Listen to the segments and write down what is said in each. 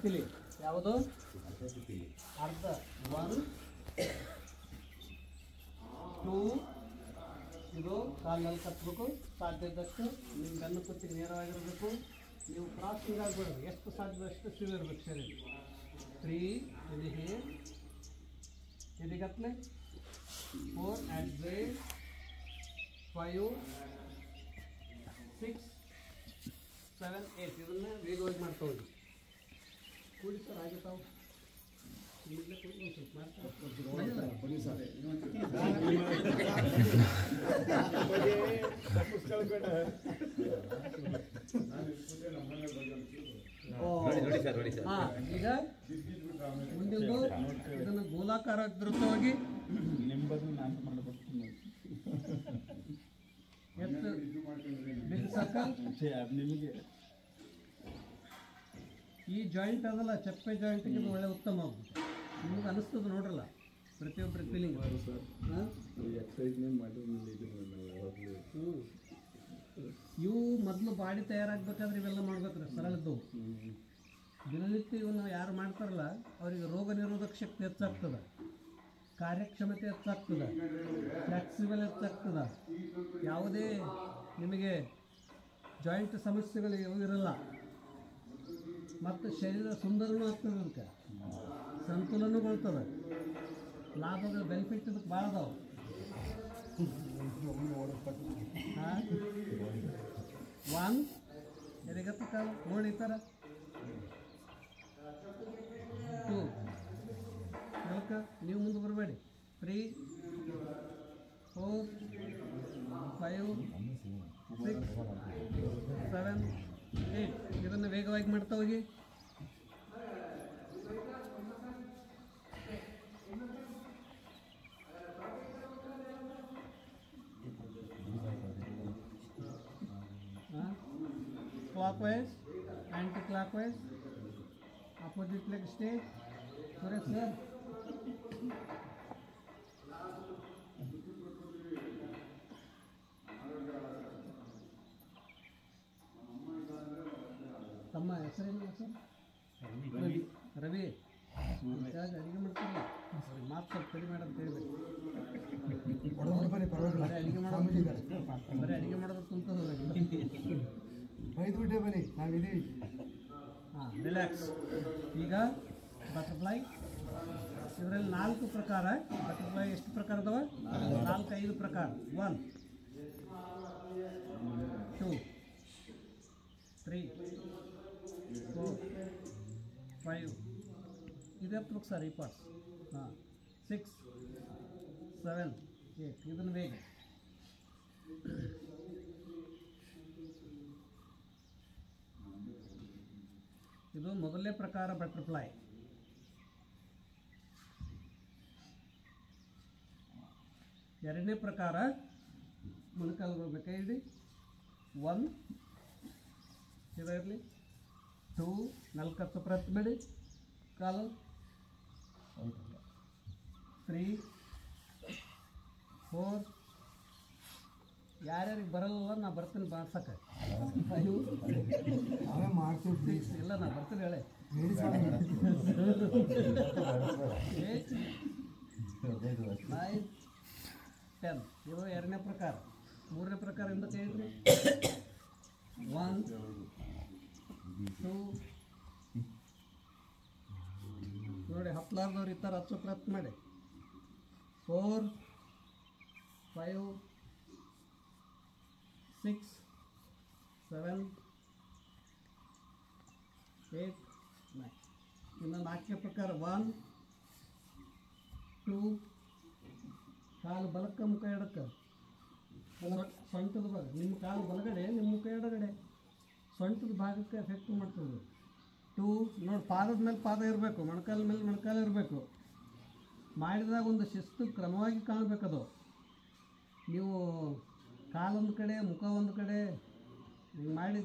ತಿಳಿ ಯಾವುದು ಅರ್ಧ 1 2 ಇದು ಕಾಲಿನಲ್ಲಿ ಕಟ್ಟಬೇಕು ಸಾಧ್ಯ ಇದ್ದಷ್ಟು ನಿಮ್ಮ ಬೆನ್ನು ಕುತ್ತಿಗೆ ನೇರವಾಗಿರಬೇಕು ನೀವು ಕ್ರಾಸಿಂಗ್ ಆಗಬಾರ್ದು ಎಷ್ಟು ಸಾಧ್ಯ ಅಷ್ಟು ಶಿವ ಇರಬೇಕು ಶರೀರ 3 ಇಲ್ಲಿ ಹೇರ್ ಎದಿಗತ್ತಲೆ 4 at grade 5 6 7 8 ಇದನ್ನ ವೇಗವಾಗಿ ಮಾಡ್ತಾ ಹೋಗಿ ಕೂಡಿ ಸರ್ ಹಾಗೆ ತಾವು ಇಲ್ಲೇ ಕೂಡಿ ಒಂದು ಸ್ವಲ್ಪ ಈಗ ಮುಂದಿನ ಇದನ್ನು ಗೋಲಾಕಾರ ದೃಢವಾಗಿ ನಿಮಗೆ ಈ ಜಾಯಿಂಟ್ ಅದಲ್ಲ ಚಪ್ಪೆ ಜಾಯಿಂಟಿಗೆ ಒಳ್ಳೆ ಉತ್ತಮ ಆಗುತ್ತೆ ನಿಮ್ಗೆ ಅನಿಸ್ತದೆ ನೋಡ್ರಲ್ಲ ಪ್ರತಿಯೊಬ್ಬರ ಫೀಲಿಂಗ್ ಇವು ಮೊದಲು ಬಾಡಿ ತಯಾರಾಗಬೇಕಾದ್ರೆ ಇವೆಲ್ಲ ಮಾಡ್ಬೇಕ್ರಿ ಸರಳದ್ದು ದಿನನಿತ್ಯ ಇವನ್ನ ಯಾರು ಮಾಡ್ತಾರಲ್ಲ ಅವರಿಗೆ ರೋಗ ನಿರೋಧಕ ಶಕ್ತಿ ಹೆಚ್ಚಾಗ್ತದೆ ಕಾರ್ಯಕ್ಷಮತೆ ಹೆಚ್ಚಾಗ್ತದೆ ಫ್ಲೆಕ್ಸಿಬಲ್ ಹೆಚ್ಚಾಗ್ತದೆ ಯಾವುದೇ ನಿಮಗೆ ಜಾಯಿಂಟ್ ಸಮಸ್ಯೆಗಳು ಇರಲ್ಲ ಮತ್ತು ಶರೀರ ಸುಂದರನೂ ಆಗ್ತದೆ ಅದಕ್ಕೆ ಸಂತುಲನಗೊಳ್ತದೆ ಲಾಭಗಳು ಬೆನಿಫಿಟ್ ಇದಕ್ಕೆ ಭಾಳ ಅದಾವೆ ಒನ್ ಎದೆಗತ್ತ ಕಾಲ ನೋಡಿ ಈ ಥರ 2 ಅದಕ್ಕೆ ನೀವು ಮುಂದೆ ಬರಬೇಡಿ 3 4 5 6 7 8 ಇದನ್ನು ವೇಗವಾಗಿ ಮಾಡ್ತಾ ಹೋಗಿ clockwise anti clockwise opposite leg stay correct sir ತಮ್ಮ ಹೆಸರೇನು ಸರ್ ರವಿ ಅಡುಗೆ ಮಾಡ್ತೀರಲ್ಲ ಮಾತು ಸ್ವಲ್ಪ ಕಡಿಮೆ ಮಾಡೋದು ಕೇಳಬೇಕು ಅಡುಗೆ ಮಾಡೋದು ಬರೀ ಅಡುಗೆ ಮಾಡೋದು ಕುಂತದ ಬೈದ್ಬಿಟ್ಟೆ ಬನ್ನಿ ನಾವಿದ್ದೀವಿ ಹಾಂ ರಿಲ್ಯಾಕ್ಸ್ ಈಗ ಬಟರ್ಫ್ಲೈ ಇದರಲ್ಲಿ 4 ಪ್ರಕಾರ ಬಟರ್ಫ್ಲೈ ಎಷ್ಟು ಪ್ರಕಾರ ಅದಾವ 4-5 ಪ್ರಕಾರ 1 2 3 4 5 ಇದು ಹತ್ಬೇಕು ಸರ್ ಈ ಪಾರ್ಟ್ಸ್ ಹಾಂ 6 7 8 ಇದನ್ನು ಬೇಗ ಇದು ಮೊದಲನೇ ಪ್ರಕಾರ ಬಟರ್ಫ್ಲೈ ಎರಡನೇ ಪ್ರಕಾರ ಮೊಣಕಾಲು ಬರಬೇಕು ಇಡಿ 1 ಇರಲಿ 2 4 ಹತ್ತು ಪ್ರಯತ್ನ ಬೇಡಿ ಕಾಲು 3 4 ಯಾರ್ಯಾರಿಗೆ ಬರಲ್ಲ ನಾ ಬರ್ತೀನಿ ಬಾರ್ಸಕ್ಕೆ 5 ಮಾಡ್ತೀವಿ ಇಲ್ಲ ನಾ ಬರ್ತೀನಿ ಹೇಳಿ 8 9 10 ಇದು ಎರಡನೇ ಪ್ರಕಾರ ಮೂರನೇ ಪ್ರಕಾರ ಇಂದ ಕೇಳಿದ್ರಿ 1 2 ನೋಡಿ ಹತ್ತಲಾರ್ದವ್ರು ಈ ಥರ ಹಚ್ಚೋ ಪ್ರಯತ್ನ ಮಾಡಿ 4 5 6 7 8 9 ಇನ್ನು ನಾಲ್ಕನೇ ಪ್ರಕಾರ 1 2 ಕಾಲು ಬಲಕ್ಕ ಮುಖ ಎಡಕ್ಕೆ ಸೊಂಟದ ಭಾಗ ನಿಮ್ಮ ಕಾಲು ಬಲಗಡೆ ನಿಮ್ಮ ಮುಖ ಎಡಗಡೆ ಸೊಂಟದ ಭಾಗಕ್ಕೆ ಎಫೆಕ್ಟ್ ಮಾಡ್ತದೆ 2 ನೋಡಿ ಪಾದದ ಮೇಲೆ ಪಾದ ಇರಬೇಕು ಮೊಣಕಾಲ ಮೇಲೆ ಮೊಣಕಾಲ ಇರಬೇಕು ಮಾಡಿದಾಗ ಒಂದು ಶಿಸ್ತು ಕ್ರಮವಾಗಿ ಕಾಣಬೇಕದು ನೀವು ಕಾಲೊಂದು ಕಡೆ ಮುಖ ಒಂದು ಕಡೆ ಹಿಂಗೆ ಮಾಡಿ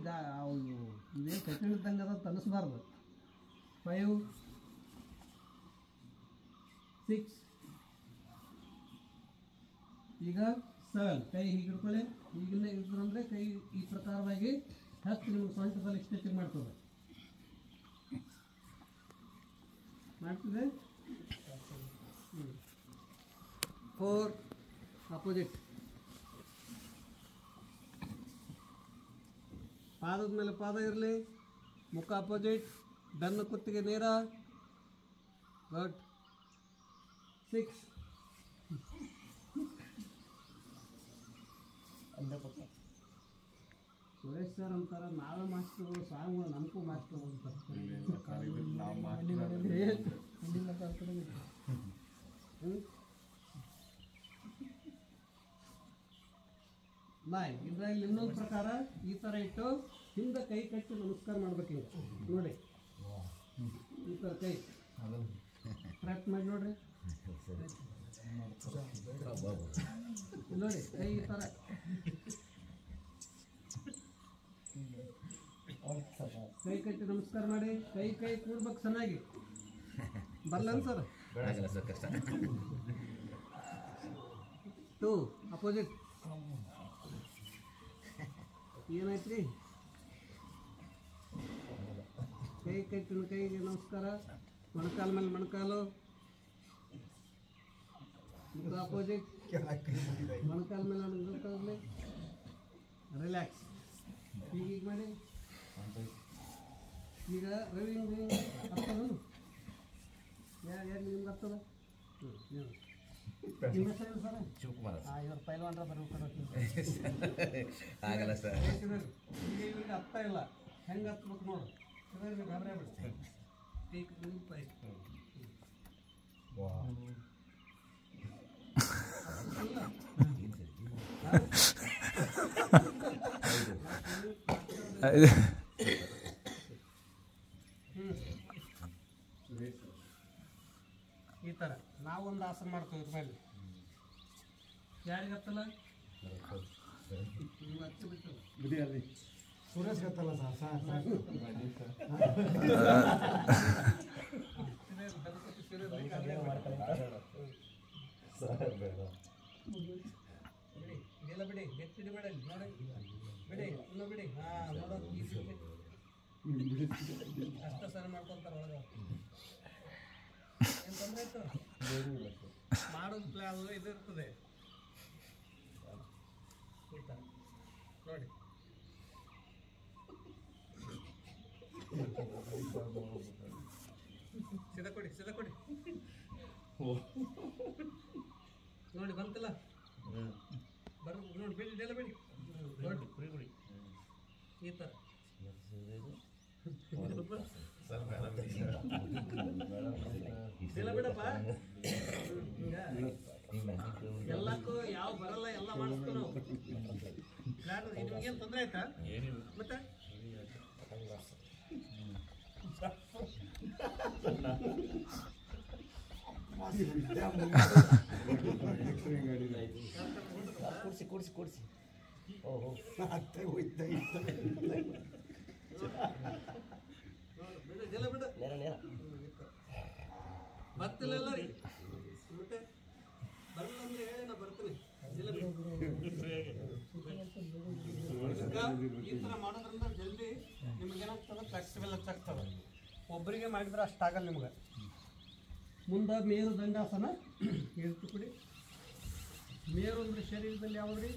ಇವೇನು ಕಠಿಣ ಇದ್ದಂಗೆ ಅದ ತನಿಸ್ಬಾರ್ದು 5 6 ಈಗ 7 ಕೈ ಹೀಗೆ ಹಿಡ್ಕೊಳ್ಳಿ ಈಗಿನ ಇದ್ರಂದರೆ ಕೈ ಈ ಪ್ರಕಾರವಾಗಿ ಹತ್ತು ನಿಮ್ಗೆ ಸೊಂಟದಲ್ಲಿ ಸ್ಟ್ರೆಚಿಂಗ್ ಮಾಡ್ತದೆ ಮಾಡ್ತಿದೆ 4 ಅಪೋಸಿಟ್. ಪಾದದ ಮೇಲೆ ಪಾದ ಇರಲಿ, ಮುಖ ಅಪೋಸಿಟ್, ಬೆನ್ನು ಕುತ್ತಿಗೆ ನೇರ. ಗುಡ್. 6 ಸುರೇಶ್ ಸರ್ ಅಂತಾರೆ ನಾವೇ ಮಾಸ್ಟರ್ಗಳು, ಸಾಂಗ್ಗಳು ನಮಗೂ ಮಾಸ್ಟರ್ ಅಂತಾರೆ. 9 ಇದರಲ್ಲಿ ಇನ್ನೊಂದು ಪ್ರಕಾರ ಈ ಥರ ಇಟ್ಟು ಹಿಂದೆ ಕೈ ಕಟ್ಟಿ ನಮಸ್ಕಾರ ಮಾಡ್ಬೇಕು. ನೋಡಿ ಈ ಥರ ಕೈ ಟ್ರ್ಯಾಕ್ ಮಾಡಿ ನೋಡ್ರಿ. ನೋಡಿ ಕೈ ಈ ಥರ ಕೈ ಕಟ್ಟಿ ನಮಸ್ಕಾರ ಮಾಡಿ. ಕೈ ಕೂಡ್ಬೇಕು ಚೆನ್ನಾಗಿ. ಬರಲ್ಲ ಸರ್. 2 ಅಪೋಸಿಟ್. ಏನಾಯ್ತು ರೀ? ಕೈ ಕಟ್ಟಿನ ಕೈಗೆ ನಮಸ್ಕಾರ. ಮೊಣಕಾಲ ಮೇಲೆ ಮೊಣಕಾಲು, ಮುಖ ಅಪೋಸಿಟ್, ಮೊಣಕಾಲ ಮೇಲೆ ಮೊಣಕಾಲು, ರಿಲ್ಯಾಕ್ಸ್. ಹೀಗೆ ಮಾಡಿ. ಈಗ ರವಿ ಆಗ್ತದ? ಯಾರು ನಿಮ್ಗೆ ಆಗ್ತದ? ನಿಮ್ಮ ಹೆಸರು ಸರ್? ಶಿವಕುಮಾರ್ ಇವ್ರ ಪೈಲ್ವಾನ್ರ ಬರ್ಬೇಕು. ಆಗಲ್ಲ ಸರ್. ಈಗ ಇವ್ರಿಗೆ ಅರ್ಥ ಇಲ್ಲ, ಹೆಂಗೆ ಹತ್ಬೇಕು ನೋಡು. ಗಾಬರಿ ಆಗ್ಬಿಡ್ತು. ಈ ಥರ ನಾವೊಂದು ಆಸನ ಮಾಡ್ತೀವಿ. ಇದ್ರ ಮೇಲೆ ಯಾರಿಗತ್ತಲ್ಲ ನೀವು ಹಚ್ಚಿ ಬಿಟ್ಟು ಸುರೇಶ್ ಗೊತ್ತಲ್ಲ ಸರ್ ಇದೆಲ್ಲ ಬಿಡಿ, ಗಟ್ಟಿಡಿ ಬೇಡ ನೋಡಿ, ಬಿಡಿ ಇನ್ನೂ ಬಿಡಿ. ಹಾಂ ನೋಡೋದು ಅಷ್ಟ ಸರಿ ಮಾಡ್ಕೊತಾರೆ ಒಳಗೆ. ಏನು ತೊಂದರೆ ಇತ್ತು ಮಾಡೋದು ಪ್ಲಾನ್ ಇದು ಇರ್ತದೆ. ಈ ಥರ ನೋಡಿ. ಸೀದಾ ಕೊಡಿ ನೋಡಿ. ಬಂತಲ್ಲ ಬರ್ ನೋಡಿ. ಬಿಡಿ ಇದೆಲ್ಲ ಬಿಡಿ. ನೋಡಿ ಈ ಥರ ಇದೆಲ್ಲ ಬಿಡಪ್ಪ. ಎಲ್ಲಕ್ಕೂ ಯಾವ ಬರಲ್ಲ, ಎಲ್ಲ ಮಾಡಿಸ್ಕೊ ನಾವು. ನಿಮ್ಗೇನು ತೊಂದರೆ ಆಯ್ತಾ? ಮತ್ತೆ ಕೂಡಿಸಿ ಓಹೋ ಅತ್ತೆ ಹೋಯ್ತಾ ಇತ್ತು. ಇದೆಲ್ಲ ಬಿಡು. ಬರ್ತಿಲ್ಲ ರೀ. ಮತ್ತೆ ಬರಲ್ಲ ಅಂದ್ರೆ ಹೇಳಿ ನಾ ಬರ್ತೀನಿ. ಈ ಥರ ಮಾಡೋದ್ರಿಂದ ಜಲ್ದಿ ನಿಮಗೇನಾಗ್ತದೆ, ಫ್ಲೆಕ್ಸಿಬಲ್ ಆಗ್ತದೆ. ಒಬ್ಬರಿಗೆ ಮಾಡಿದ್ರೆ ಅಷ್ಟಾಗಲ್ಲ ನಿಮ್ಗೆ. ಮುಂದೆ ಮೇರು ದಂಡಾಸನ ಹೇಳ್ತು ಕೊಡಿ. ಮೇರು ಅಂದರೆ ಶರೀರದಲ್ಲಿ ಯಾವುದ್ರಿ?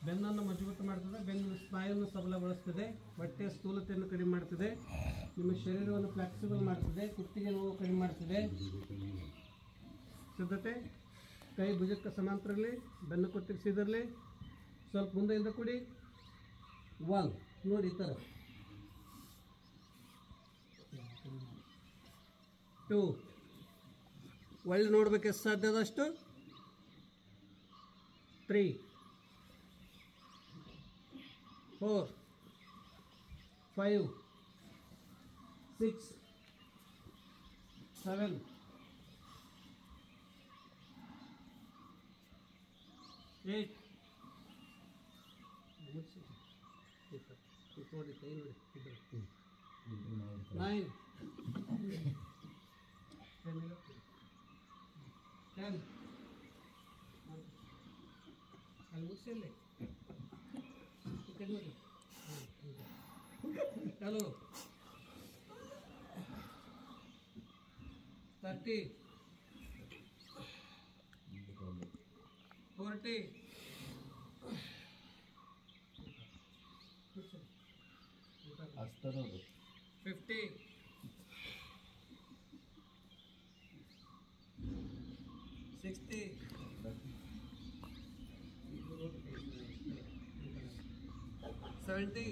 ಬೆನ್ನನ್ನು ಮಜಬೂತು ಮಾಡ್ತದೆ, ಬೆನ್ನು ಸ್ನಾಯುವನ್ನು ಸಬಲಗೊಳಿಸ್ತದೆ, ಹೊಟ್ಟೆಯ ಸ್ಥೂಲತೆಯನ್ನು ಕಡಿಮೆ ಮಾಡ್ತದೆ, ನಿಮ್ಮ ಶರೀರವನ್ನು ಫ್ಲೆಕ್ಸಿಬಲ್ ಮಾಡ್ತದೆ, ಕುತ್ತಿಗೆ ನೋವು ಕಡಿಮೆ ಮಾಡ್ತದೆ. ಸಿದ್ಧತೆ. ಕೈ ಭುಜಕ್ಕೆ ಸಮಾಂತರ ಇರಲಿ, ಬೆನ್ನು ಕುತ್ತಿಗೆ ಸೀದಿರಲಿ. ಸ್ವಲ್ಪ ಮುಂದೆಯಿಂದ ಕೊಡಿ. 1 ನೋಡಿ ಈ ಥರ. 2 ಒಳ್ಳೆ ನೋಡ್ಬೇಕು ಎಷ್ಟು ಸಾಧ್ಯ ಆದಷ್ಟು. 3 4 5 6 7 8 ನೋಡಿ ಕೈ ನೋಡಿ 9 10 ಅಲ್ಲಿ ಮುಗಿಸಿಲ್ಲ. Hello 30, 40, 50, 60, 70,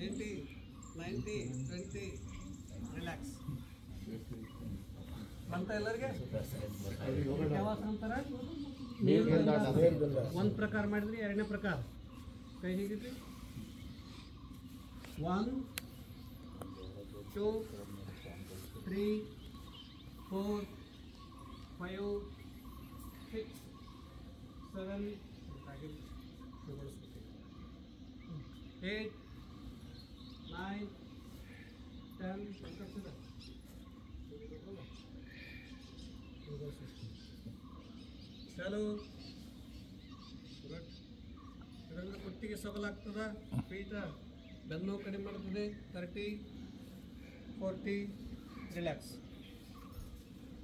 80, 90, 20, relax. ಬಂತ ಎಲ್ಲರಿಗೆ? ಯಾವಾಗ ಅಂತಾರ? ಒಂದು ಪ್ರಕಾರ ಮಾಡಿದ್ರಿ, ಎರಡನೇ ಪ್ರಕಾರ ಕೈ ಹೀಗಿದ್ರಿ. 1, 2, 3, 4, 5, 6, 7, 8, 9, 10. ಚಲೋ. ಇದರಿಂದ ಕುತ್ತಿಗೆ ಸಬಲ ಆಗ್ತದ, ಪೀಠ ಬೆನ್ನು ಕಡಿಮೆ ಮಾಡ್ತದೆ. 30, 40, ರಿಲ್ಯಾಕ್ಸ್.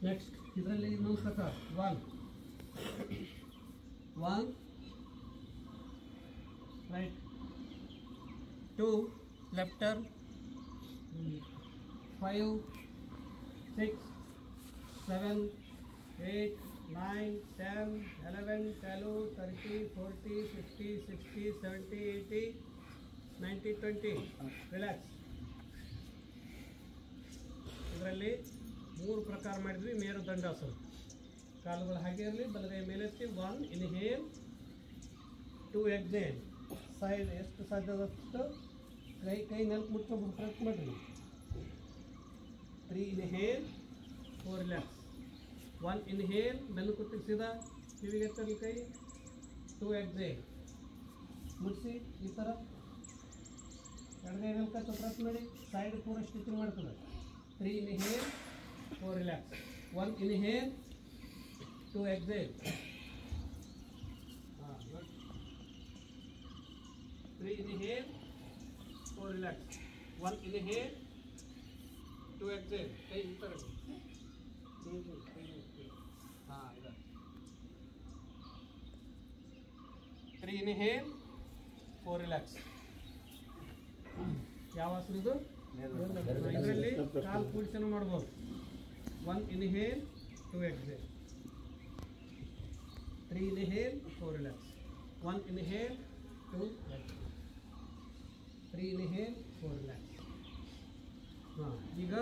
ನೆಕ್ಸ್ಟ್ ಇದರಲ್ಲಿ ಇನ್ನೊಂದು ಪ್ರಕಾರ. 1, ರೈಟ್, 2, ಲೆಫ್ಟ್ ಟರ್ನ್, 5, 6, 7, 8, 9, 10, 11, 12, 13, 14, 15, 16, 17, 18, 19, 20. ರಿಲ್ಯಾಕ್ಸ್. ಇದರಲ್ಲಿ 3 ಪ್ರಕಾರ ಮಾಡಿದ್ವಿ. ಮೇರುದಂಡಾಸನ. ಕಾಲುಗಳು ಹಾಗೆ ಇರಲಿ, ಬಲಗೈ ಮೇಲೆತ್ತಿ. 1, ಇನ್ಹೇಲ್, 2, ಎಕ್ಸೇಲ್. ಸೈಡ್ ಎಷ್ಟು ಸಾಧ್ಯದಷ್ಟು ಕೈ ನೆಲಕ್ಕೆ ಮುಟ್ಕೊಂಡು ಪ್ರಯತ್ನ ಮಾಡಿರಿ. 3, ಇನ್ಹೇಲ್, 4, ರಿಲ್ಯಾಕ್ಸ್. 1, ಇನ್ಹೇಲ್, ಬೆನ್ನು ಕುತ್ತಿಗೆ ಸೀದಾ, ಕಿವಿಗೆ ತರಲಿ ಕೈ. 2, ಎಕ್ಸೇಲ್, ಮುಟ್ಟಿಸಿ ಈ ಥರ ಎಡಗೈ ನೆಲಕ್ಕೆ ಪ್ರಯತ್ನ ಮಾಡಿ. ಸೈಡ್ ಪೂರ ಸ್ಟಿಚಿಂಗ್ ಮಾಡ್ತದೆ. 3, inhale, 4, relax. 1, inhale, 2, exhale. 3, inhale, 4, relax. 1, inhale, 2, exhale. ಕೈ ಈ ಥರ. ಹಾಂ, ಇದೆ. 3, ಇನ್ಹೇಲ್, 4, ರಿಲ್ಯಾಕ್ಸ್. ಯಾವ ಆಸನ ಇದು? ಇದರಲ್ಲಿ ಕಾಲು ಕೂಡಿಸನು ಮಾಡ್ಬೋದು. 1, inhale, 2, exhale. 3, inhale, 4, relax. 1, inhale, 2, exhale. 3, inhale, 4, relax. ಹಾಂ, ಈಗ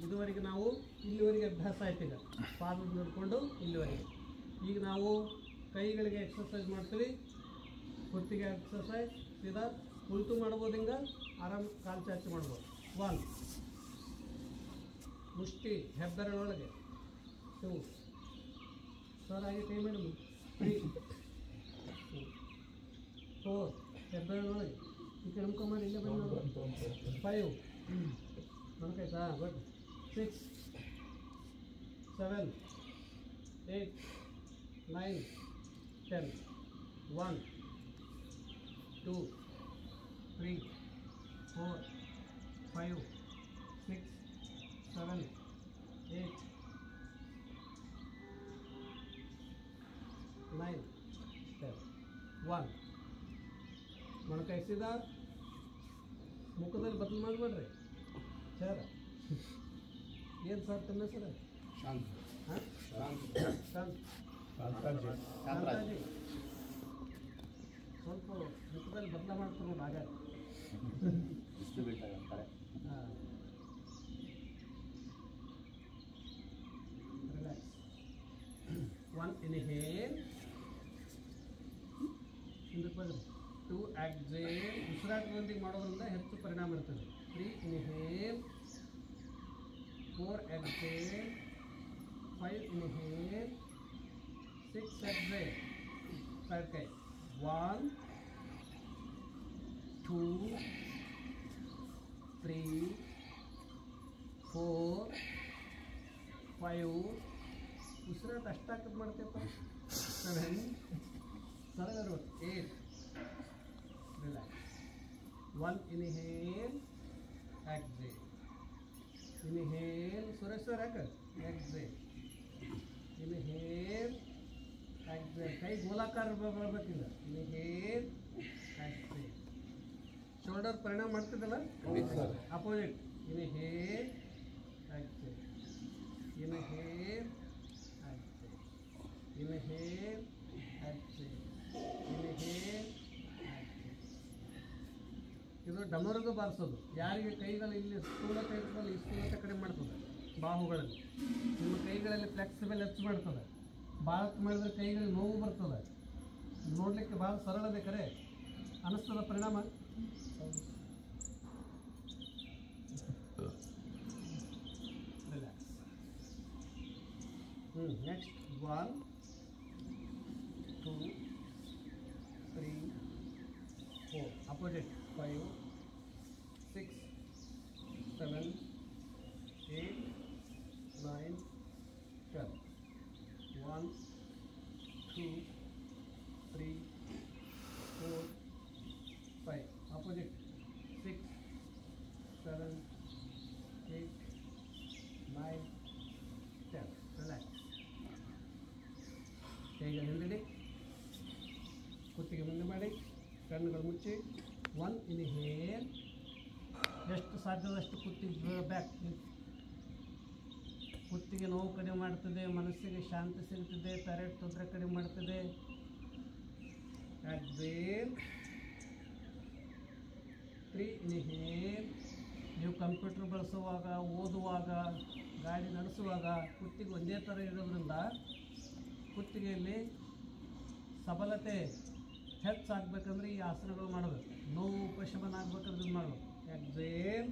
ಇದುವರೆಗೆ ನಾವು ಇಲ್ಲಿವರೆಗೆ ಅಭ್ಯಾಸ ಆಯ್ತು. ಈಗ ಪಾದ ನೋಡಿಕೊಂಡು ಇಲ್ಲಿವರೆಗೆ. ಈಗ ನಾವು ಕೈಗಳಿಗೆ ಎಕ್ಸರ್ಸೈಸ್ ಮಾಡ್ತೀವಿ. ಕುತ್ತಿಗೆ ಎಕ್ಸರ್ಸೈಸ್ ಸೀದಾ ಕುಳಿತು ಮಾಡ್ಬೋದು. ಹಿಂಗೆ ಆರಾಮ್ ಕಾಲು ಚಾಚಿ ಮಾಡ್ಬೋದು. 1, ಮುಷ್ಟಿ ಹೆಬ್ಬೆರಳೊಳಗೆ. 2, ಸರ್ ಹಾಗೆ ಕೈ ಮಾಡಿ. 3, 4, ಹೆಬ್ಬೆರಳೊಳಗೆ ಈ ಕಡೆ ಮುಖ ಮಾಡಿ ಇಲ್ಲೇ ಬಂದು. 5, ನನಗಾಯ್ತಾ? ಗುಡ್. 6, 7, 8, 9, 10. 1, 2, 3, 4, 5, 6, 7, 8, 9, 10. 1. ಮೊಣಕೈ ಸೀದಾ, ಮುಖದಲ್ಲಿ ಬದಲು ಮಾಡಬೇಡ್ರಿ ಸರ್. ಏನು ಸರ್ ತಮ್ಮ ಹೆಸರು? ಹಾಂ, ಶಾಂತಾಜಿ. ಸ್ವಲ್ಪ ಮುಖದಲ್ಲಿ ಬದಲ ಮಾಡ್ತಾರೆ ನೋಡಿ ಆಗ. ಹಾಂ, ರಿಲ್ಯಾಕ್ಸ್. 1, ಇನ್ಹೇಲ್, ಹಿಂದಕ್ಕೆ ಬಂದ್ರಿ. 2, ಎಕ್ಸೇಲ್. ಉಸಿರಾಟದೊಂದಿಗೆ ಮಾಡೋದ್ರಿಂದ ಹೆಚ್ಚು ಪರಿಣಾಮ ಇರ್ತದೆ. 3, inhale, 4, exhale. 5, inhale, 6, exhale. Side ಕೈ. 1, 2, 3, 4, 5. ಉಸಿರಾಟ ಅಷ್ಟಾಕತ್ ಮಾಡ್ತೇಪ್ಪ. 7, ಸರಳ. 8, relax. 1, inhale, exhale. Inhale, Suresh sir ಯಾಕೆ ಎಕ್ಸೇಲ್ ಇನ್ಹೇಲ್ ಎಕ್ಸೇಲ್. ಕೈ ಗೋಲಾಕಾರ ಬರ್ಬೇಕಿಲ್ಲ. Inhale exhale. ಶೋಲ್ಡರ್ ಪರಿಣಾಮ ಮಾಡ್ತಿದ್ದಲ್ಲ opposite. Inhale exhale. Inhale exhale. Inhale exhale. Inhale. ಇದು ಡಮರುಗ ಬಾರಿಸೋದು. ಯಾರಿಗೆ ಕೈಗಳು ಇಲ್ಲಿ ಸ್ಥೂಲತೆ ಇರ್ತದಲ್ಲ ಈ ಸ್ಥೂಲತೆ ಕಡಿಮೆ ಮಾಡ್ತದೆ ಬಾಹುಗಳಲ್ಲಿ. ನಿಮ್ಮ ಕೈಗಳಲ್ಲಿ ಫ್ಲೆಕ್ಸಿಬಲ್ ಹೆಚ್ಚು ಮಾಡ್ತದೆ. ಭಾಳ ಮಾಡಿದ್ರೆ ಕೈಗಳಿಗೆ ನೋವು ಬರ್ತದೆ. ನೋಡಲಿಕ್ಕೆ ಭಾಳ ಸರಳ ಬೇಕಾರೆ ಅನ್ನಿಸ್ತದ ಪರಿಣಾಮ. Next 1 2 3 4 opposite 5 6 7 8 9 10 1 2 3 4 5 opposite 6 7 8 9 10 relax. ಕೈಗಳು ಹಿಂದಡಿ, ಕುತ್ತಿಗೆ ಮುಂದೆ ಮಾಡಿ, ಕಣ್ಣುಗಳು ಮುಚ್ಚಿ. 1 ಇನ್ಹೇಲ್. ಎಷ್ಟು ಸಾಧ್ಯದಷ್ಟು ಕುತ್ತಿಗೆ ಬ್ಯಾಕ್. ಕುತ್ತಿಗೆ ನೋವು ಕಡಿಮೆ ಮಾಡ್ತದೆ, ಮನಸ್ಸಿಗೆ ಶಾಂತಿ ಸಿಗ್ತದೆ, ಥೈರಾಯ್ಡ್ ತೊಂದರೆ ಕಡಿಮೆ ಮಾಡ್ತದೆ. ಎಕ್ಸೇಲ್. 3 ಇನ್ಹೇಲ್. ನೀವು ಕಂಪ್ಯೂಟರ್ ಬಳಸುವಾಗ, ಓದುವಾಗ, ಗಾಡಿ ನಡೆಸುವಾಗ ಕುತ್ತಿಗೆ ಒಂದೇ ಥರ ಇರೋದ್ರಿಂದ ಕುತ್ತಿಗೆಯಲ್ಲಿ ಸಬಲತೆ ಹೆಚ್ಚಾಗಬೇಕಂದ್ರೆ ಈ ಆಸನಗಳು ಮಾಡಬೇಕು. ನೋವು ಉಪಶಮನ ಆಗ್ಬೇಕಂದ್ರೆ ಇದು ಮಾಡಬೇಕು. ಎಕ್ಸೇಲ್.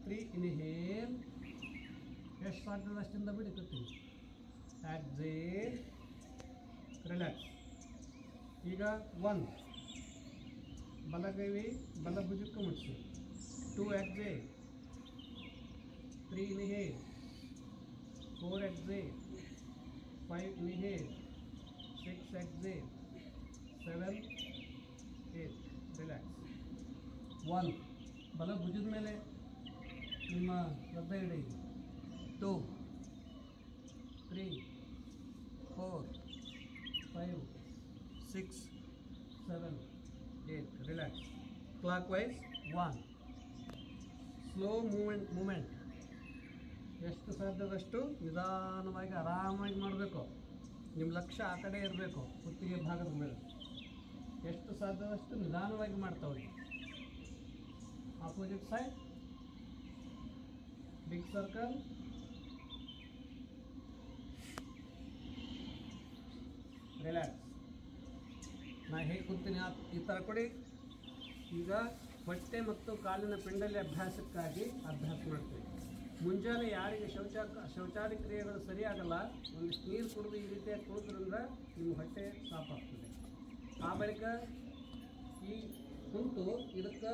3 ಇನ್ಹೇಲ್. ಎಷ್ಟು ಸಾಧ್ಯದ ಅಷ್ಟಿಂದ ಬಿಡಿ ಕುತ್ತಿಗೆ. ಎಕ್ಸೇಲ್. ರಿಲ್ಯಾಕ್ಸ್. ಈಗ 1 ಬಲಗೈ ಬಲ ಭುಜಕ್ಕೆ ಮುಟ್ಟಿಸಿ. 2 exhale. 3 inhale. 4 exhale. 5 inhale. 6 exhale. 7 8 relax. 1 ಬಲ ಭುಜದ ಮೇಲೆ ನಿಮ್ಮ ಲಬ್ಬೆ ಇಡಿ. 2 3 4 5 6 7 8 relax. Clockwise 1. Slow movement. ಎಷ್ಟು ಸಾಧ್ಯದಷ್ಟು ನಿಧಾನವಾಗಿ ಆರಾಮಾಗಿ ಮಾಡಬೇಕು. ನಿಮ್ಮ ಲಕ್ಷ್ಯ ಆ ಕಡೆ ಇರಬೇಕು, ಕುತ್ತಿಗೆ ಭಾಗದ ಮೇಲೆ. ಎಷ್ಟು ಸಾಧ್ಯದಷ್ಟು ನಿಧಾನವಾಗಿ ಮಾಡ್ತಾವೆ. Opposite side big circle. Relax. ನಾ ಹೇಗೆ ಕೂರ್ತೀನಿ ಈ ಥರ ಕೊಡಿ. ಈಗ ಹೊಟ್ಟೆ ಮತ್ತು ಕಾಲಿನ ಪಿಂಡಲಿ ಅಭ್ಯಾಸಕ್ಕಾಗಿ ಅಭ್ಯಾಸ ಮಾಡ್ತೀವಿ. ಮುಂಜಾನೆ ಯಾರಿಗೆ ಶೌಚಾದಿ ಕ್ರಿಯೆಗಳು ಸರಿಯಾಗಲ್ಲ, ಒಂದಿಷ್ಟು ನೀರು ಕುಡಿದು ಈ ರೀತಿಯಾಗಿ ಕುಡಿದ್ರಿಂದ ನಿಮ್ಮ ಹೊಟ್ಟೆ ಸಾಫಾಗ್ತದೆ. ಆ ಬಳಿಕ ಈ ಕುಂತು ಇದಕ್ಕೆ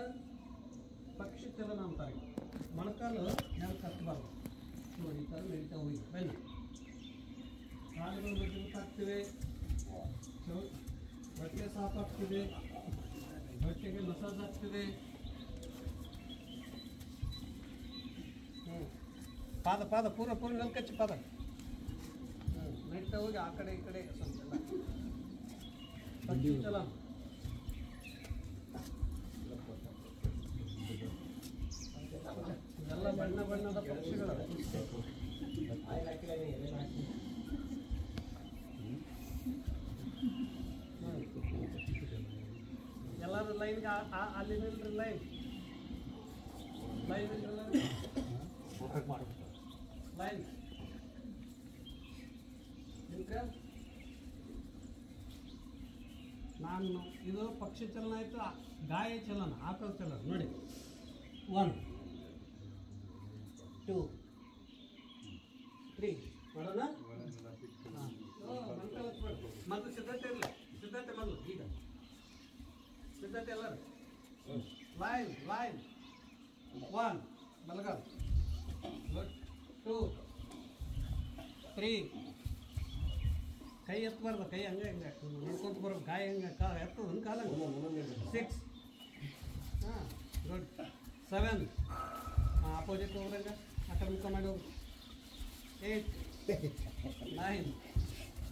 ಪಕ್ಷಿ ಚಲನ ಅಂತಾರೆ. ಮೊಣಕಾಲು ಯಾರು ಕತ್ತಬಾರ್ದು. ನೋಡಿ ಈ ಥರ ನಡೀತಾ ಹೋಗಿ ಬನ್ನಿ. ಕಾಲುಗಳು ಮಜಬೂತ್ ಆಗ್ತಿವೆ, ಹೊಟ್ಟೆ ಸಾಫಾಗ್ತಿದೆ, ಹೊಟ್ಟೆಗೆ ಮಸಾಜ್ ಆಗ್ತಿದೆ. ಪಾದ ಪೂರ ನೆಲ್ಕಚ್ಚಿ ಪಾದ ನಡೀತಾ ಹೋಗಿ ಆ ಕಡೆ ಈ ಕಡೆ ಸ್ವಲ್ಪ ಪಕ್ಷಿ ಚಲನ. ಎಲ್ಲ ಬಣ್ಣದ ಪಕ್ಷಿಗಳು. ಎಲ್ಲರೂ ಲೈನ್ಗೆ ಅಲ್ಲಿ ನಿಲ್ರಿ. ಲೈನ್ ನಾನು ಇದು ಪಕ್ಷಿ ಚಲನ ಆಯಿತು, ಗಾಯ ಚಲನ, ಆಕಳ ಚಲನ. ನೋಡಿ 1 2 3 ಮಾಡೋಣ. ಮೊದಲು ಸಿದ್ಧತೆ ಇರಲಿ. ಸಿದ್ಧತೆ ಮೊದಲು. ಈಗ ಸಿದ್ಧತೆ ಎಲ್ಲರೂ ಲೈನ್ 1 ಬಲಗಾಲ್. 2 3 ಕೈ ಎತ್ತಬಾರ್ದು. ಕೈ ಹಂಗೆ ನೋಡ್ಕೊಂತ ಬರೋದು. ಗಾಯ ಹಂಗೆ ಎತ್ತದ ಕಾಲ 6 ಹಾಂ ಗುಡ್. 7 ಅಪೋಸಿಟ್ ಹೋಗ್ರಂಗ ಆ ಕಡೆ ಮುಖ ಮಾಡಿ ಹೋಗಿ 8 9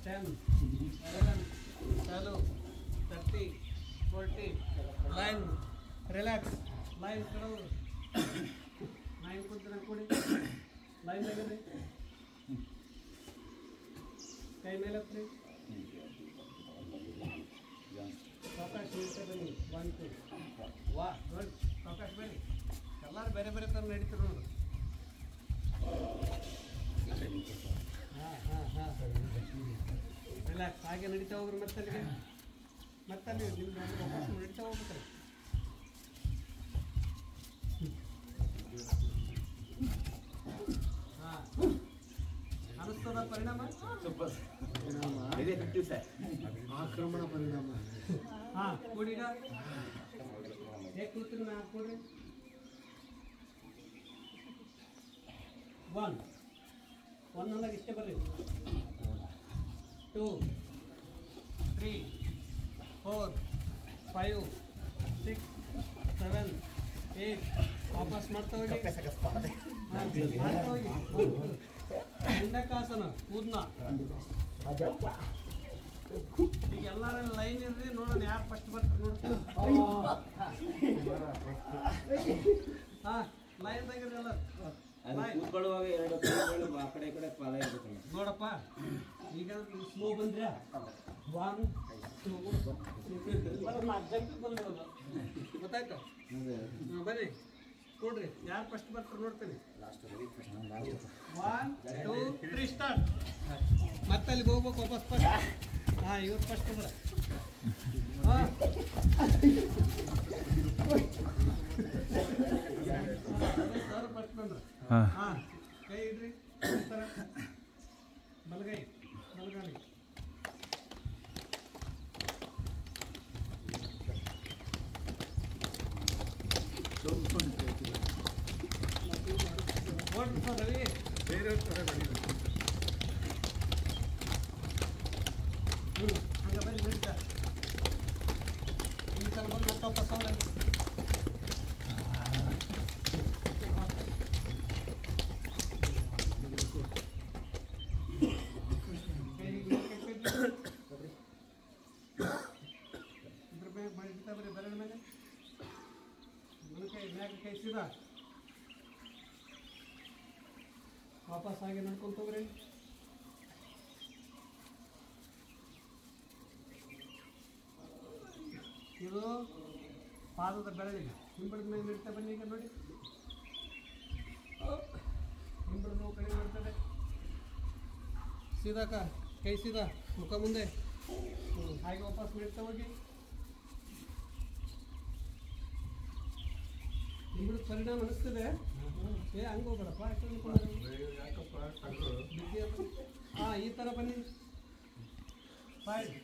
10 11 12 13 14 ಲೈನ್ ರಿಲ್ಯಾಕ್ಸ್ ಲೈನ್ ಕಡೆ ಲೈನ್ ಕೂತ್ರೆ ಕೊಡಿ ಲೈನ್ ತೆಗೆದ್ರಿ ಕೈ ಮೇಲೆ ಹತ್ರಿ ಸಾವಕಾಶ ಇರುತ್ತೆ ಬನ್ನಿ 1 2 ವಾ ಗುಡ್ ಸಾವಕಾಶ ಬನ್ನಿ ಎಲ್ಲರೂ ಬೇರೆ ಬೇರೆ ಥರ ನಡೀತಾರೆ ನೋಡು ಹಾಂ ರಿಲ್ಯಾಕ್ಸ್ ಹಾಗೆ ನಡೀತಾ ಹೋಗ್ರಿ ಮತ್ತಲ್ಲಿಗೆ ಮತ್ತಲ್ಲಿ ನಿಮ್ಗೆ ವಾಪಸ್ ನಡೀತಾ ಹೋಗ್ಬೇಕಲ್ಲ ಹಾಂ ಅನಿಸ್ತದ ಪರಿಣಾಮ ಆಕ್ರಮಣ ಪರಿಣಾಮ. ಹಾಂ ಕೂಡೀಗ ಹೇಗೆ ಕೂತ್ರಿ ನಾ ಕೊಡ್ರಿ 1 ಅಂದಾಗ ಇಷ್ಟೇ ಬರ್ರಿ 2 3 4 5 6 7 8 ವಾಪಸ್ ಮಾಡ್ತಾ ಹೋಗಿ ಮಾಡ್ತಾ ಹೋಗಿ ಮುಂಡಕ್ಕಾಸನ ಕೂದ್ನ ಈಗ ಎಲ್ಲಾರ ಲೈನ್ ಇರ್ರಿ ನೋಡೋಣ ಯಾರು ಫಸ್ಟ್ ಬರ್ತಾರೆ ನೋಡ್ತೀವಿ ಹಾಂ ಲೈನ್ ತೆಗಿರಿ ಎಲ್ಲ ಕೂತ್ಕೊಳ್ಳುವಾಗ 2 ಕಾಲುಗಳು ಆ ಕಡೆ ಈ ಕಡೆ ಪಾದ ಇರ್ಬೇಕಲ್ಲ ನೋಡಪ್ಪ ಈಗ ಸ್ಲೋ ಬಂದ್ರೆ 1 2 ಬಂದಿರೋದು ಗೊತ್ತಾಯ್ತಾ ಬನ್ನಿ ನೋಡ್ರಿ ಯಾರು ಫಸ್ಟ್ ಬರ್ತಾರೆ ನೋಡ್ತೀನಿ 1 2 3 ಸ್ಟಾರ್ಟ್ ಮತ್ತೆ ಅಲ್ಲಿಗೆ ಹೋಗ್ಬೇಕು ವಾಪಸ್ ಫಸ್ಟ್ ಹಾಂ ಇವ್ರು ಫಸ್ಟ್ ಅಂದ್ರೆ ಹಾಂ ಸರ್ ಫಸ್ಟ್ ಬಂದ್ರೆ ಹಾಂ ಕೈ ಇಡ್ರಿ ಬಲಗೈ ಬಲಗಾಲಿ ನೋಡ್ರಿ ಸರ್ ರವಿ ಬೇರೆ ಥರ ಬೆಳೀಬೇಕು. ಹಂಗೆ ಬನ್ನಿ ನಡೀತಾ ಈ ಸಲ ಬಂದು ಮತ್ತೆ ವಾಪಸ್ ಅವ್ರೆ ಇದ್ರ ಮೇಲೆ ಮಾಡಿರ್ತಾ ಬರೀ ಬೆರಳ ಮೇಲೆ ಮೊಣಕೈ ಮ್ಯಾಗ ಕೈ ಸೀದಾ ವಾಪಸ್ ಹಾಗೆ ನಡ್ಕೊಂತ ಹೋಗ್ರಿ ಇದು ಪಾದದ ಬೆಳಗಿಗೆ ಹಿಂಬಳದ ಮೇಲೆ ನಡೀತಾ ಬನ್ನಿ ಈಗ ನೋಡಿ ಹಿಂಬಳದ ನೋವು ಕಡಿಮೆ ಮಾಡ್ತದೆ ಸೀದಾ ಕೈ ಸೀದಾ ಮುಖ ಮುಂದೆ ಹಾಗೆ ವಾಪಸ್ ನಡೀತಾ ಹೋಗಿ ಹಿಂಬಳದ ಪರಿಣಾಮ ಅನಿಸ್ತದೆ ಹಂಗೆ ಹೋಗ್ಬೇಡಪ್ಪ ಹಾಂ ಈ ಥರ ಬನ್ನಿ ಸೈಡ್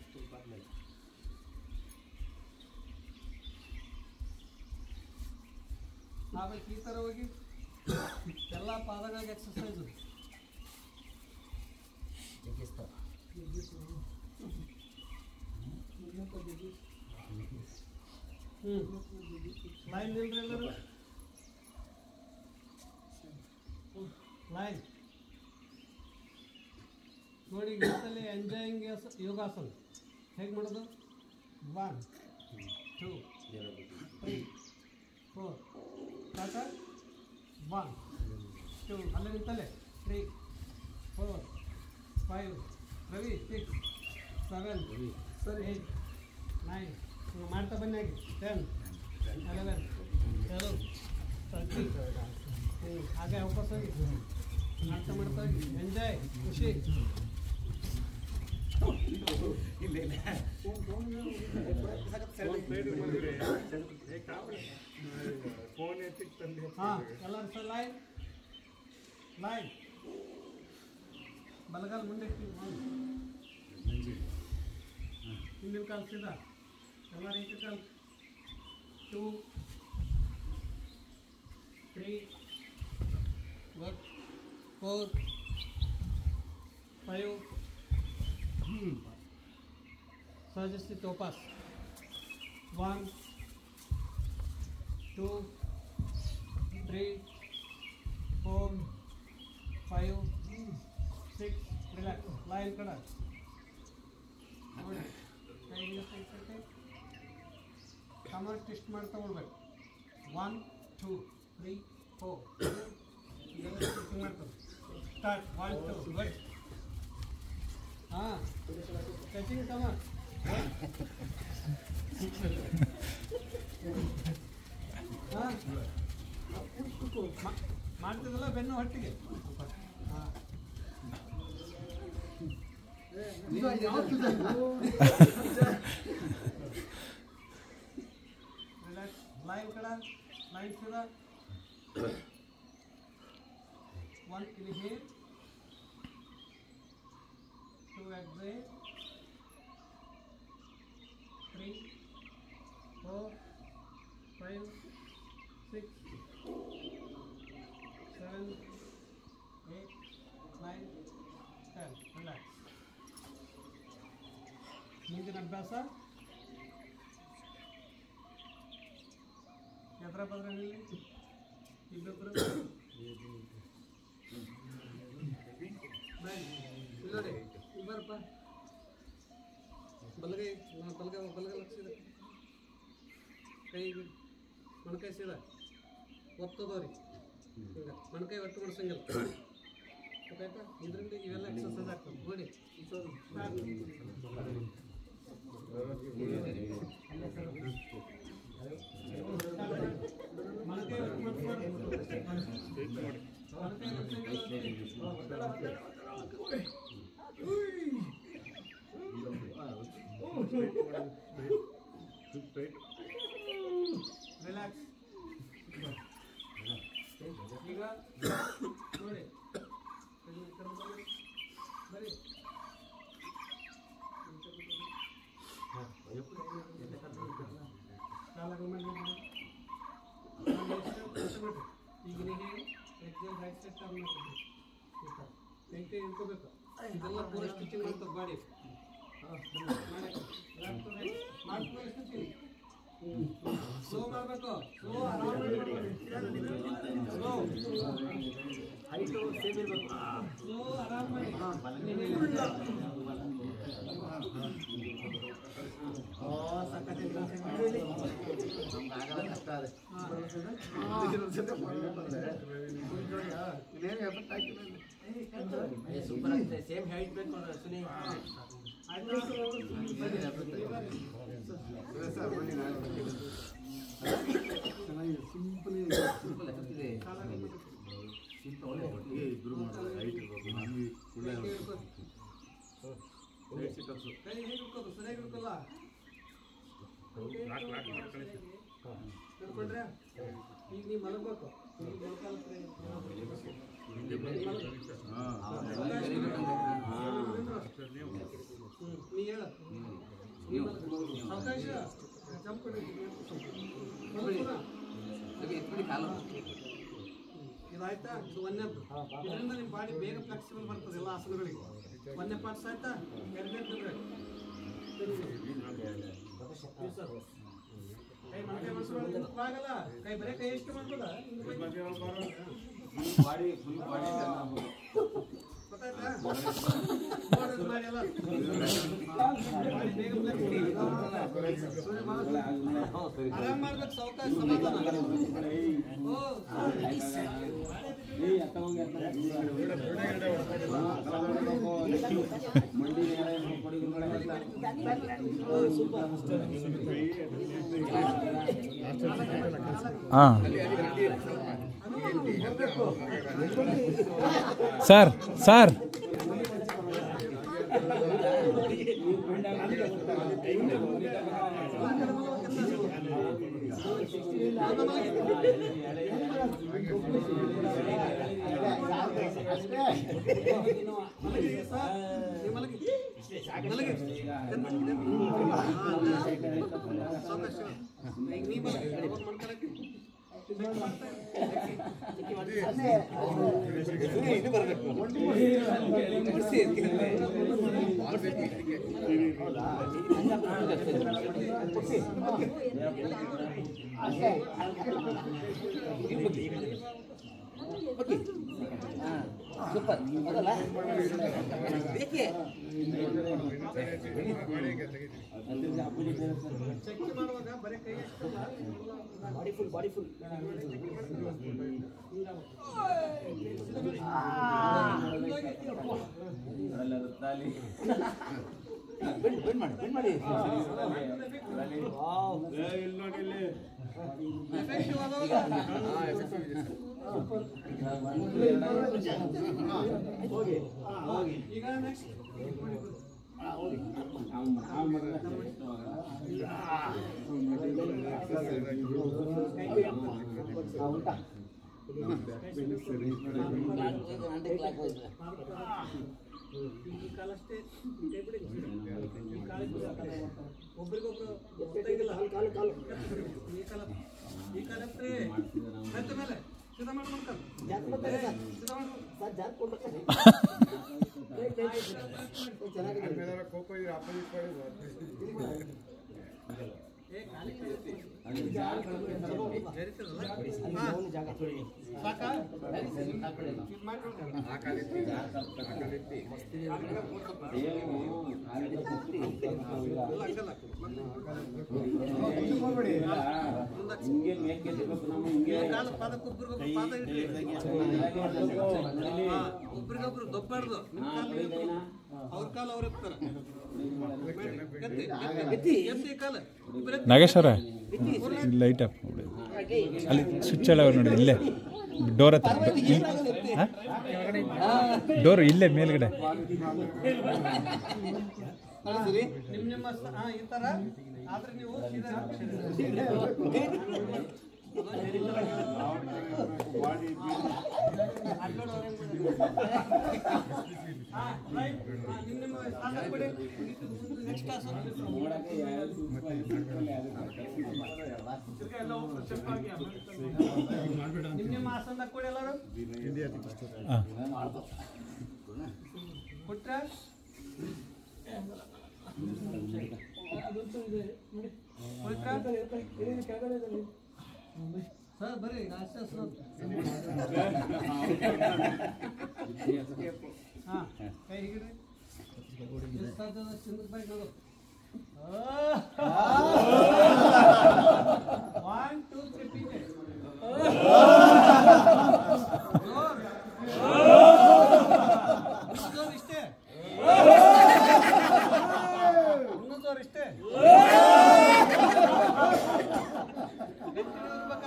ನಾವೀಗ ಈ ಥರ ಹೋಗಿ ಎಲ್ಲ ಪಾದಗಳಿಗೆ ಎಕ್ಸಸೈಸು ಲೈನ್ ನಿಲ್ರಿ ಎಲ್ಲರೂ ಲೈನ್ ನೋಡಿ ಜೊತೆಲಿ ಎಂಜಾಯಿಂಗ್ ಯೋಗಾಸನ ಹೇಗೆ ಮಾಡೋದು 1 2 3 4 ಸ್ಟಾರ್ಟ್ 1 2 ಅಲ್ಲೇ ನಿಂತಲ್ಲೇ 3 4 5 ರವಿ 6 7 8 9 ಮಾಡ್ತಾ ಬನ್ನಿ ಆಗಿ 10 11 12 13 ಹಾಗೆ ವಾಪಸ್ ಹೋಗಿ ಮಾಡ್ತಾ ಹೋಗಿ ಎಂಜಾಯ್ ಖುಷಿ ಹಾಂ ಎಲ್ಲರೂ ಸರ್ ಲೈನ್ ಬಲಗಾಲ ಮುಂದೆ ಹಿಂದಿನ ಕಾಲು ಸೀದಾ ಎಲ್ಲರೂ ಏಕ ಕಾಲು 2 3 4 5 सहज स्थित वापस 1 2 3 5 6 ರಿಲ್ಯಾಕ್ಸ್ ಲೈನ್ ಕಡೆ ನೋಡಿ ಕೈಗೆ ಕೈ ಕಮರ್ ಟೆಸ್ಟ್ ಮಾಡಿ ತಗೊಳ್ಬೇಕು 1 2 3 4 ಮಾಡ್ತಾರೆ ಸ್ಟಾರ್ಟ್ 1 2 ಗುಡ್ ಹಾಂ ಟಚಿಂಗ್ ಕಮರ್ ಹಾಂ ಮಾಡ್ತಿದ್ದಲ್ಲ ಬೆನ್ನು ಹೊಟ್ಟಿಗೆ ಹಾಂ ರಿಲ್ಯಾಕ್ಸ್ ಲೈನ್ ಕಡ ಲೈನ್ सीधा 1 inhale 2 exhale 3 4 5 6 7 8 9 10 ರಿಲ್ಯಾಕ್ಸ್ ಮುಂದಿನ ಅಭ್ಯಾಸ ಎದ್ರ ಬದ್ರಲ್ಲಿ ಇಬ್ಬರು ನೋಡಿ ಇಬ್ಬರಪ್ಪ ಬಲಗೈ ಲಕ್ಷಿದೆ ಕೈ ಮೊಣಕೈ ಸೀದ ಒತ್ತದವ್ರಿ ಈಗ ಮೊಣಕೈ ಒಟ್ಟು ಮಾಡ್ಸಂಗಿಲ್ಲ ಗೊತ್ತಾಯ್ತಾ ಇದರಿಂದ ಇವೆಲ್ಲ ಎಕ್ಸರ್ಸೈಸ್ ಆಗ್ತದೆ ನೋಡಿ ಮೊಣಕೈ ರಿಲ್ಯಾಕ್ಸ್ ಈಗ ನೋಡಿ ಬರೀ ಈಗ ನೀವು ಎಕ್ಸಾಮ್ ರೈಟ್ ಸೈಡ್ ಟರ್ನ್ ಮಾಡ್ಬೇಕು ಇಟ್ಕೋಬೇಕು ಇದೆಲ್ಲ ಪೂರ ಸ್ಟಿಚಿಂಗ್ ಮಾಡ್ತದೆ ಬಾಡಿ ಮಾಡ್ಕೊಂಡು ಸ್ಟಿಚಿಂಗ್ ಸ್ಲೋ ಮಾಡಬೇಕು ಸ್ಲೋ ಸ್ಲೋ ಆರಾಮ್ ಮಾಡಿ ಸೂಪರ್ ಆಗ್ತದೆ ಸೇಮ್ ಹೈಟ್ ಬೇಕು ಸುನಿ ತಿಳ್ಕೊಂಡ್ರೆ ಈಗ ನೀವು ಮಲಗಬೇಕು ನೀ ಹೇಳ ಅವಕಾಶ ಜಂಪ್ ಇದಾಯ್ತಾ ಇದು ಒಂದನೇ ಇದರಿಂದ ನಿಮ್ಮ ಬಾಡಿ ಬೇಗ ಫ್ಲೆಕ್ಸಿಬಲ್ ಬರ್ತದೆ ಎಲ್ಲ ಆಸನಗಳಿಗೆ ಒಂದನೇ ಪಾರ್ಟ್ಸ್ ಆಯ್ತಾ ಎರಡನೇ ಕೈ ಮೊಣಕೈ ಮನಸ್ಸು ಆಗಲ್ಲ ಕೈ ಬರೀ ಕೈ ಎಷ್ಟು ಮಾಡ್ಬೋದ ಗೊತ್ತಾಯ್ತಾ ಮಾಡಿ ಅಲ್ಲ ಆರಾಮ್ ಮಾಡ್ಬೇಕು ಸಾವಕಾಶ ಸಮಾಧಾನ ಸರ್ ಸರ್ ಚೆಕ್ ಮಾಡುವಾಗ ಬರೀ ಕೈ ಅಷ್ಟಲ್ಲ ಬಾಡಿ ಫುಲ್ ಈಗ ನೆಕ್ಸ್ಟ್ ಈ ಕಾಲಷ್ಟೇ ಒಬ್ರಿಗೊಬ್ರು ಈ ಕಾಲ ಹತ್ರ ಮೇಲೆ ಸಿದ್ಧ ಮಾಡ್ಕೊಂಡು ಕೋಪ ಅಪೋಸಿಟ್ ಒಬ್ರಿಗೊಬ್ರು ದೊಬ್ಬಾಡ್ದು ಅವ್ರ ಕಾಲ ಅವ್ರ ಇರ್ತಾರ ನಾಗೇಶ್ ಅವರ ಲೈಟ್ ಆಫ್ ಅಲ್ಲಿ ಸ್ವಿಚ್ ಎಲ್ಲ ಅವ್ರು ನೋಡಿ ಇಲ್ಲೇ ಡೋರ್ ಹತ್ರ ಡೋರ್ ಇಲ್ಲೇ ಮೇಲ್ಗಡೆ ನಿಮ್ಮ ಈ ತರ ಆದ್ರೆ ನೀವು ನಿಮ್ಮ ಆಸನದಾಗ ಕೊಡಿ ಎಲ್ಲರೂ ಕೊಟ್ರ ಸರ್ ಬರ್ರಿ ಹಾಂ ಕೈ ಹಿಗ್ರಿ ಚಿನ್ನದ ಬೈಕ್ ನೋಡು 1 2 3 ಪೀಕೆ ಇಷ್ಟೇ ಇನ್ನೊಂದು ಇಷ್ಟೇ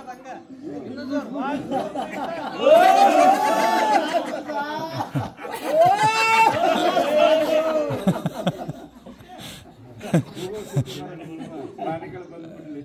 ಹಂಗ ಇನ್ನೊಂದು ಪ್ರಾಣಿಗಳು ಬಂದ್ಬಿಡ್ಲಿ